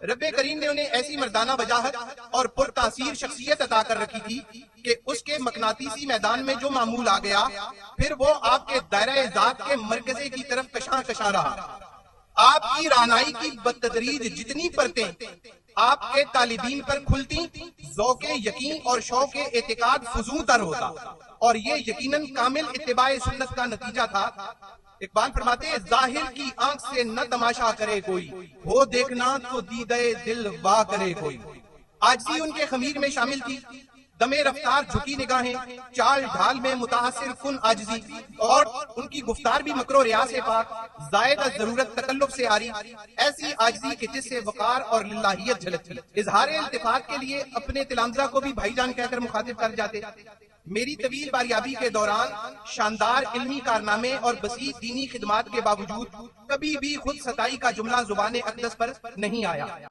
رب کریم نے انہیں ایسی مردانہ وجاہت اور پرتاثیر شخصیت عطا کر رکھی تھی کہ اس کے مقناطیسی میدان میں جو معمول آ گیا پھر وہ آپ کے دائرہ ذات کے مرکزے کی طرف کشاں کشاں رہا۔ آپ کی رہنمائی کی بتدریج جتنی پرتیں آپ کے طالبین پر کھلتی، ذوق یقین اور شوق اعتقاد فزوں تر ہوتا، اور یہ یقیناً کامل اتباع سنت کا نتیجہ تھا۔ اقبال فرماتے ہیں ظاہر کی آنکھ سے نہ تماشا کرے کوئی، ہو دیکھنا تو دیدہ دل وا کرے کوئی۔ عاجزی ان کے خمیر میں شامل تھی، دمے رفتار جھکی نگاہیں، چال ڈھال میں متاثر کن عاجزی، اور ان کی گفتار بھی مکر و ریا سے پاک، زائد از ضرورت تکلف سے آری، ایسی عاجزی کہ جس سے وقار اور للہیت جھلکتی۔ اظہار التفات کے لیے اپنے تلامذہ کو بھی بھائی جان کہہ کر مخاطب کر جاتے۔ میری طویل باریابی کے دوران شاندار علمی کارنامے اور بسیط دینی خدمات کے باوجود کبھی بھی خود ستائی کا جملہ زبان اقدس پر نہیں آیا۔